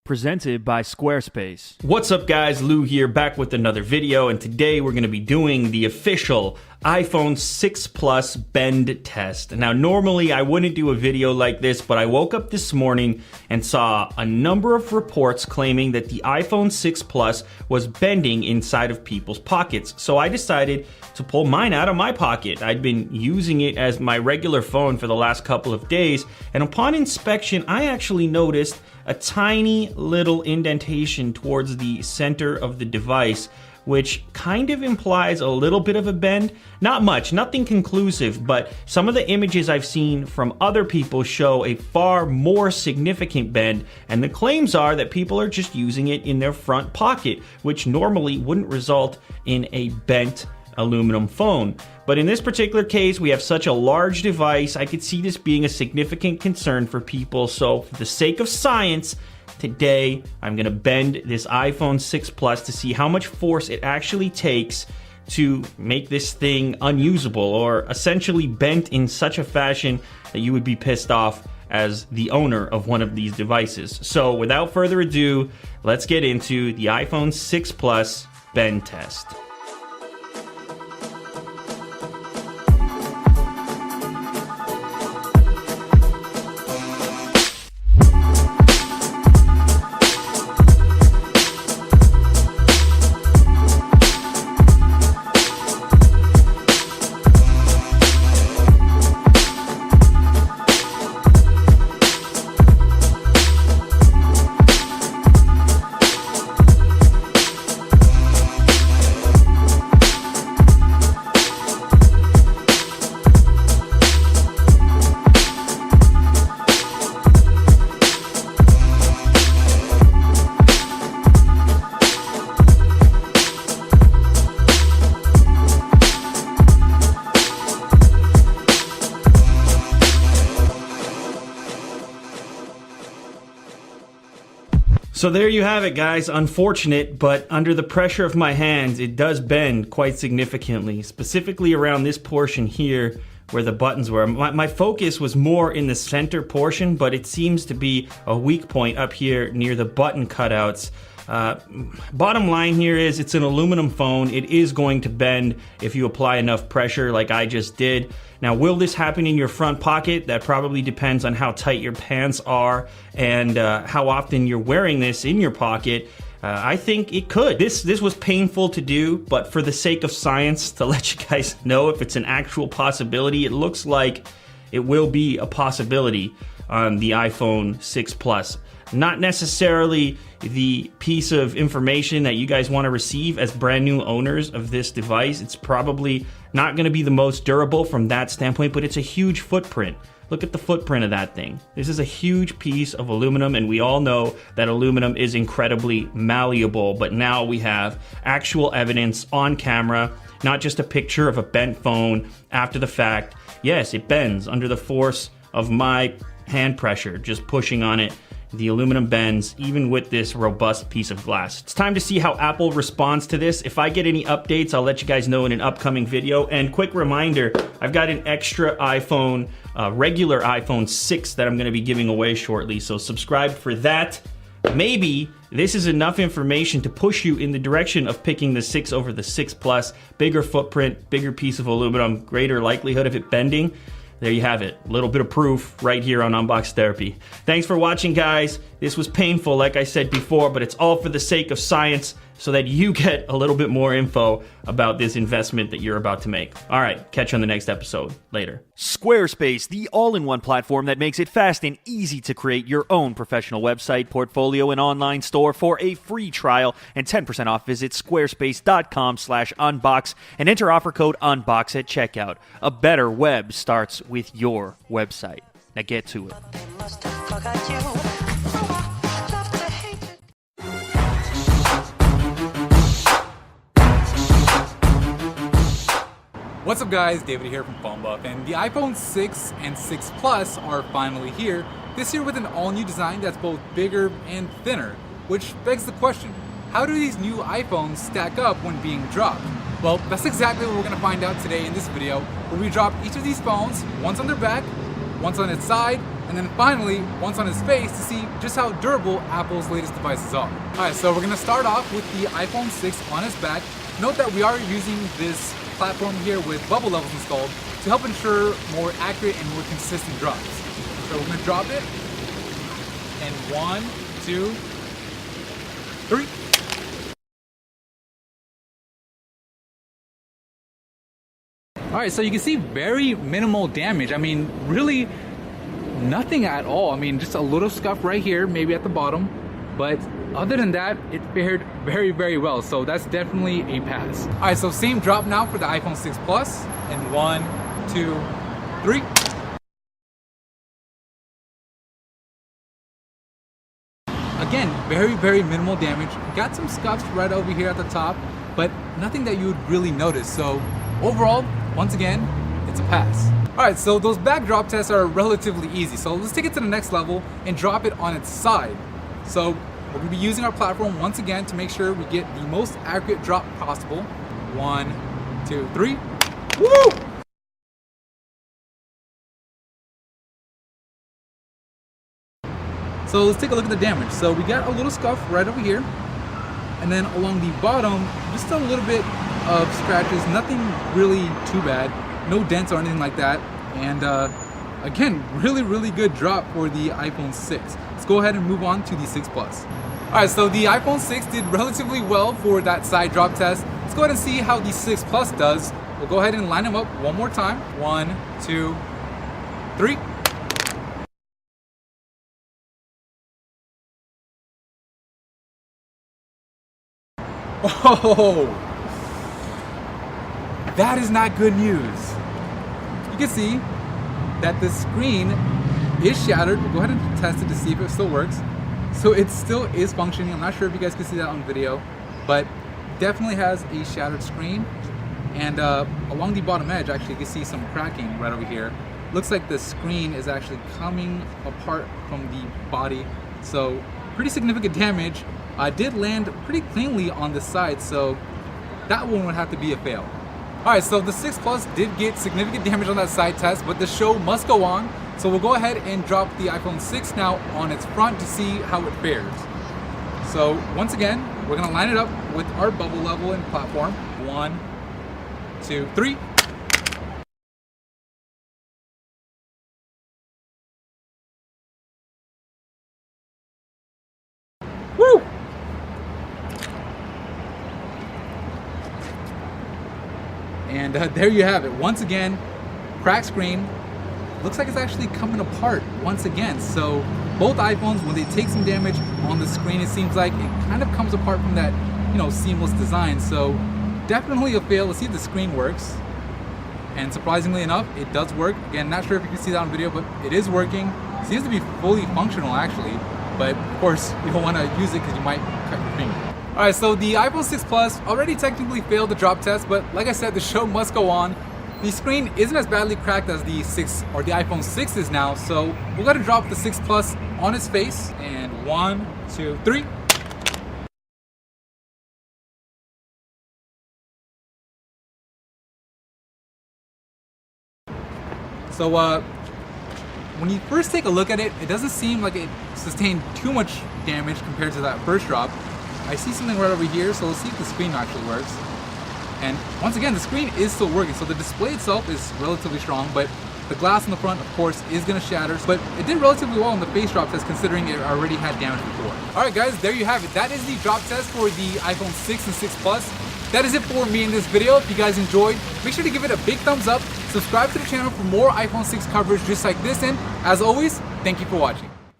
Presented by Squarespace. What's up guys, Lou here, back with another video, and today we're going to be doing the official iPhone 6 Plus bend test. Now normally I wouldn't do a video like this, but I woke up this morning and saw a number of reports claiming that the iPhone 6 Plus was bending inside of people's pockets. So I decided to pull mine out of my pocket. I'd been using it as my regular phone for the last couple of days, and upon inspection I actually noticed a tiny little indentation towards the center of the device, which kind of implies a little bit of a bend. Not much, nothing conclusive, but some of the images I've seen from other people show a far more significant bend, and the claims are that people are just using it in their front pocket, which normally wouldn't result in a bent aluminum phone. But in this particular case, we have such a large device, I could see this being a significant concern for people. So for the sake of science, today I'm gonna bend this iPhone 6 Plus to see how much force it actually takes to make this thing unusable, or essentially bent in such a fashion that you would be pissed off as the owner of one of these devices. So without further ado, let's get into the iPhone 6 Plus bend test. So there you have it guys, unfortunate, but under the pressure of my hands, it does bend quite significantly, specifically around this portion here where the buttons were. My focus was more in the center portion, but it seems to be a weak point up here near the button cutouts. Bottom line here is it's an aluminum phone. It is going to bend if you apply enough pressure like I just did. Now, will this happen in your front pocket? That probably depends on how tight your pants are and how often you're wearing this in your pocket. I think it could. This was painful to do, but for the sake of science, to let you guys know if it's an actual possibility, it looks like it will be a possibility on the iPhone 6 Plus. Not necessarily the piece of information that you guys want to receive as brand new owners of this device. It's probably not going to be the most durable from that standpoint, but it's a huge footprint. Look at the footprint of that thing. This is a huge piece of aluminum, and we all know that aluminum is incredibly malleable, but now we have actual evidence on camera, not just a picture of a bent phone after the fact. Yes, it bends under the force of my hand pressure, just pushing on it. The aluminum bends even with this robust piece of glass. It's time to see how Apple responds to this. If I get any updates, I'll let you guys know in an upcoming video. And quick reminder, I've got an extra iPhone, regular iPhone 6 that I'm gonna be giving away shortly, so subscribe for that. Maybe this is enough information to push you in the direction of picking the 6 over the 6 Plus. Bigger footprint, bigger piece of aluminum, greater likelihood of it bending. There you have it. A little bit of proof right here on Unbox Therapy. Thanks for watching, guys. This was painful, like I said before, but it's all for the sake of science so that you get a little bit more info about this investment that you're about to make. All right, catch you on the next episode. Later. Squarespace, the all-in-one platform that makes it fast and easy to create your own professional website, portfolio, and online store. For a free trial and 10% off, visit squarespace.com/unbox and enter offer code UNBOX at checkout. A better web starts with your website. Now get to it. What's up guys, David here from Phone Buff, and the iPhone 6 and 6 Plus are finally here, this year with an all-new design that's both bigger and thinner, which begs the question, how do these new iPhones stack up when being dropped? Well, that's exactly what we're going to find out today in this video, where we drop each of these phones, once on their back, once on its side, and then finally, once on his face, to see just how durable Apple's latest devices are. Alright, so we're gonna start off with the iPhone 6 on his back. Note that we are using this platform here with bubble levels installed to help ensure more accurate and more consistent drops. So we're gonna drop it, and 1, 2, 3. Alright, so you can see very minimal damage. I mean, really nothing at all. I mean, just a little scuff right here, maybe at the bottom. But other than that, it fared very, very well. So that's definitely a pass. Alright, so same drop now for the iPhone 6 Plus. And 1, 2, 3. Again, very, very minimal damage. Got some scuffs right over here at the top, but nothing that you would really notice. So overall, once again, it's a pass. Alright, so those back drop tests are relatively easy. So let's take it to the next level and drop it on its side. So we're going to be using our platform once again to make sure we get the most accurate drop possible. 1, 2, 3. Woo! So let's take a look at the damage. So we got a little scuff right over here, and then along the bottom, just a little bit of scratches, nothing really too bad, no dents or anything like that. And again, really, really good drop for the iPhone 6. Let's go ahead and move on to the 6 Plus. Alright, so the iPhone 6 did relatively well for that side drop test. Let's go ahead and see how the 6 Plus does. We'll go ahead and line them up one more time. 1, 2, 3. Oh, that is not good news. You can see that the screen is shattered. We'll go ahead and test it to see if it still works. So it still is functioning. I'm not sure if you guys can see that on video, but definitely has a shattered screen. And along the bottom edge, actually, you can see some cracking right over here. Looks like the screen is actually coming apart from the body. So pretty significant damage. Did land pretty cleanly on the side, so that one would have to be a fail. Alright, so the 6 Plus did get significant damage on that side test, but the show must go on. So we'll go ahead and drop the iPhone 6 now on its front to see how it fares. So once again, we're going to line it up with our bubble level and platform. 1, 2, 3. Woo! And there you have it. Once again, cracked screen. Looks like it's actually coming apart once again. So both iPhones, when they take some damage on the screen, it seems like it kind of comes apart from that, seamless design. So definitely a fail. Let's see if the screen works. And surprisingly enough, it does work. Again, not sure if you can see that on video, but it is working. Seems to be fully functional actually. But of course, you don't want to use it because you might cut your finger. Alright, so the iPhone 6 Plus already technically failed the drop test, but like I said, the show must go on. The screen isn't as badly cracked as the 6 or the iPhone 6 is now, so we're going to drop the 6 Plus on its face. And 1, 2, 3. So when you first take a look at it, it doesn't seem like it sustained too much damage compared to that first drop. I see something right over here, so let's see if the screen actually works. And once again, the screen is still working, so the display itself is relatively strong, but the glass in the front, of course, is going to shatter. But it did relatively well in the face drop test, considering it already had damage before. Alright guys, there you have it. That is the drop test for the iPhone 6 and 6 Plus. That is it for me in this video. If you guys enjoyed, make sure to give it a big thumbs up. Subscribe to the channel for more iPhone 6 coverage just like this. And as always, thank you for watching.